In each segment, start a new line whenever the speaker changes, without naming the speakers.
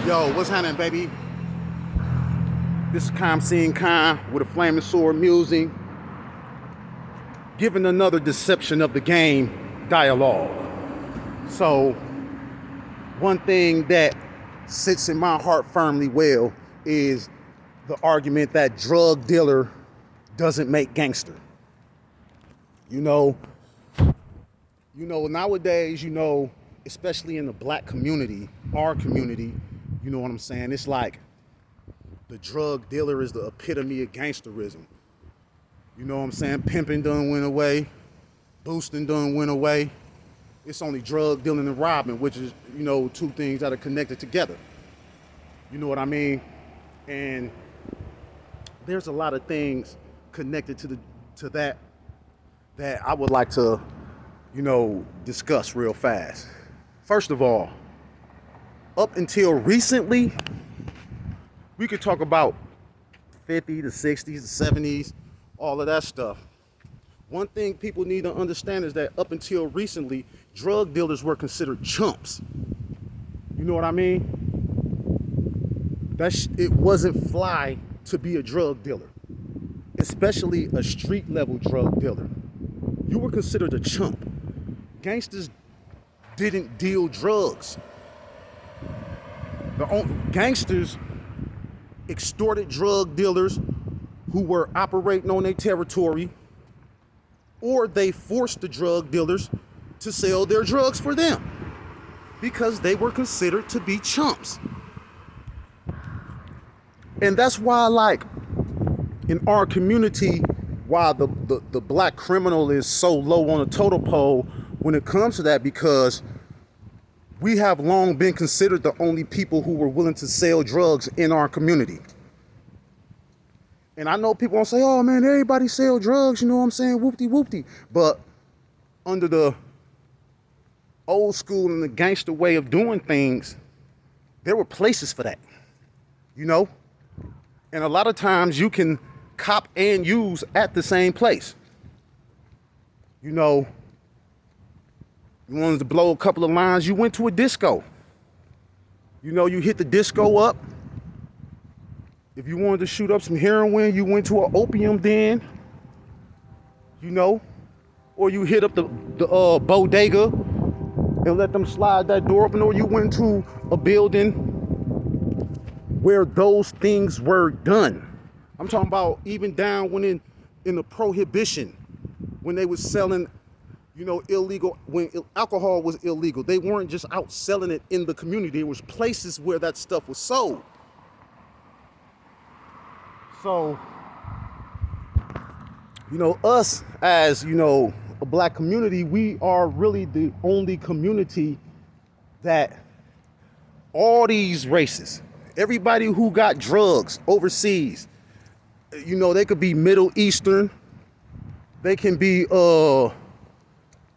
Yo, what's happening, baby? This is Khan seeing Khan with a flaming sword musing, giving another deception of the game dialogue. So, one thing that sits in my heart firmly well is the argument that drug dealer doesn't make gangster. You know, nowadays, especially in the black community, our community, you know what I'm saying? It's like the drug dealer is the epitome of gangsterism. You know what I'm saying? Pimping done went away. Boosting done went away. It's only drug dealing and robbing, which is, two things that are connected together. You know what I mean? And there's a lot of things connected to that I would like to, discuss real fast. First of all, up until recently, we could talk about 50, the 60s, the 70s, all of that stuff. One thing people need to understand is that up until recently, drug dealers were considered chumps. You know what I mean? It wasn't fly to be a drug dealer, especially a street level drug dealer. You were considered a chump. Gangsters didn't deal drugs. Gangsters extorted drug dealers who were operating on their territory, or they forced the drug dealers to sell their drugs for them because they were considered to be chumps. And that's why, like, in our community, why the black criminal is so low on the totem pole when it comes to that, because we have long been considered the only people who were willing to sell drugs in our community. And I know people won't say, oh man, everybody sell drugs, you know what I'm saying, whoopty-whoopty. But under the old school and the gangster way of doing things, there were places for that, And a lot of times you can cop and use at the same place. You wanted to blow a couple of lines, you went to a disco. You hit the disco up. If you wanted to shoot up some heroin, you went to an opium den, or you hit up the bodega and let them slide that door open, or you went to a building where those things were done. I'm talking about even down when in the prohibition, when they was selling, illegal, when alcohol was illegal. They weren't just out selling it in the community. There was places where that stuff was sold. So, us as, a black community, we are really the only community that all these races, everybody who got drugs overseas, they could be Middle Eastern, they can be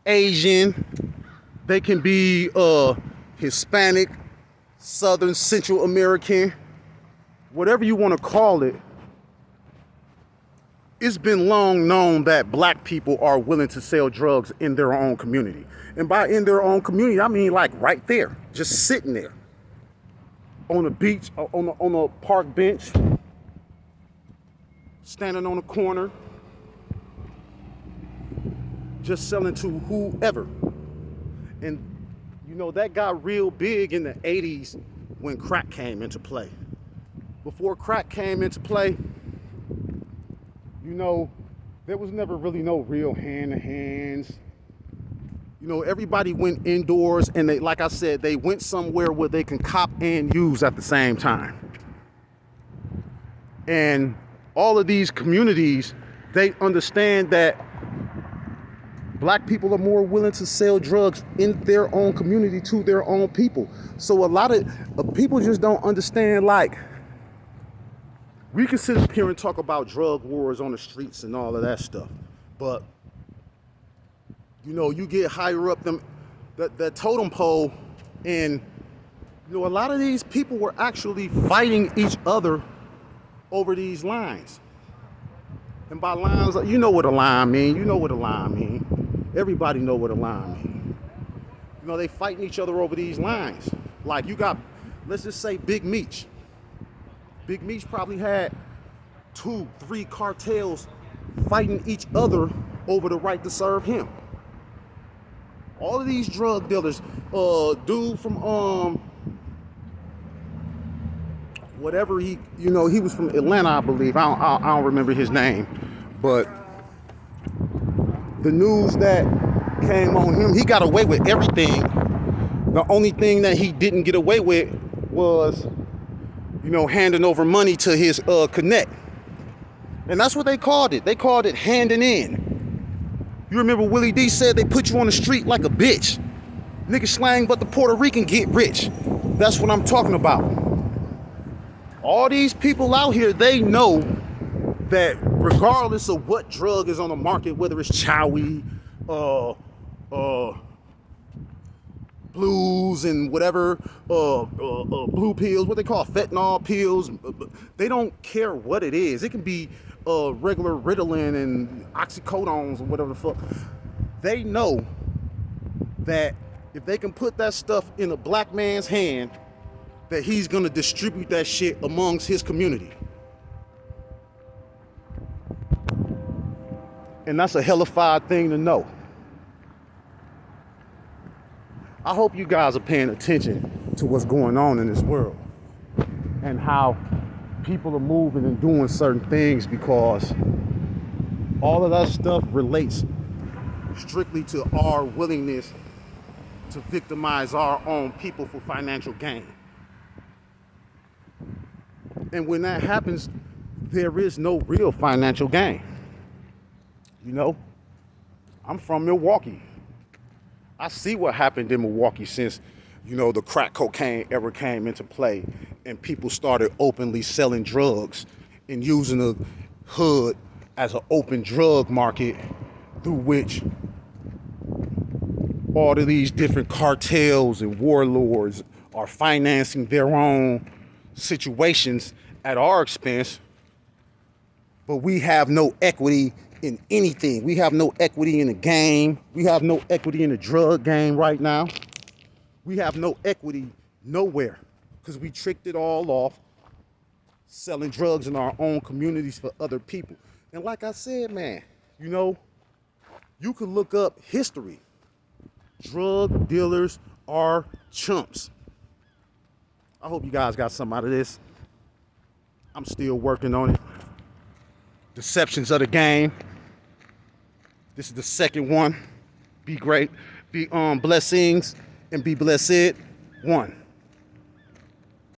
Asian, they can be Hispanic, Southern, Central American, whatever you want to call it. It's been long known that black people are willing to sell drugs in their own community. And by in their own community, I mean like right there, just sitting there on a beach, on a park bench, standing on a corner, just selling to whoever. And that got real big in the 80s when crack came into play. Before crack came into play, there was never really no real hand-to-hands. Everybody went indoors, and they, like I said, they went somewhere where they can cop and use at the same time. And all of these communities, they understand that black people are more willing to sell drugs in their own community to their own people. So a lot of people just don't understand, like, we can sit up here and talk about drug wars on the streets and all of that stuff. But, you get higher up that totem pole, and, a lot of these people were actually fighting each other over these lines. And by lines, you know what a line mean. Everybody know what a line mean. They fighting each other over these lines. Like, you got let's just say Big Meech. Big Meech probably had 2, 3 cartels fighting each other over the right to serve him. All of these drug dealers, dude from whatever he was from Atlanta, I believe. I don't remember his name, but the news that came on him, he got away with everything. The only thing that he didn't get away with was, handing over money to his connect. And that's what they called it. They called it handing in. You remember Willie D said they put you on the street like a bitch. Nigga slang, but the Puerto Rican get rich. That's what I'm talking about. All these people out here, they know that regardless of what drug is on the market, whether it's chowie, blues and whatever, blue pills, what they call fentanyl pills, they don't care what it is. It can be regular Ritalin and oxycodones or whatever the fuck. They know that if they can put that stuff in a black man's hand, that he's gonna distribute that shit amongst his community. And that's a hellified thing to know. I hope you guys are paying attention to what's going on in this world and how people are moving and doing certain things, because all of that stuff relates strictly to our willingness to victimize our own people for financial gain. And when that happens, there is no real financial gain. I'm from Milwaukee. I see what happened in Milwaukee since, the crack cocaine ever came into play and people started openly selling drugs and using the hood as an open drug market through which all of these different cartels and warlords are financing their own situations at our expense. But we have no equity in anything. We have no equity in the game. We have no equity in the drug game right now. We have no equity nowhere because we tricked it all off selling drugs in our own communities for other people. And like I said, man, you can look up history. Drug dealers are chumps. I hope you guys got something out of this. I'm still working on it. Deceptions of the game. This is the second one. Be great. Be blessings and be blessed. 1.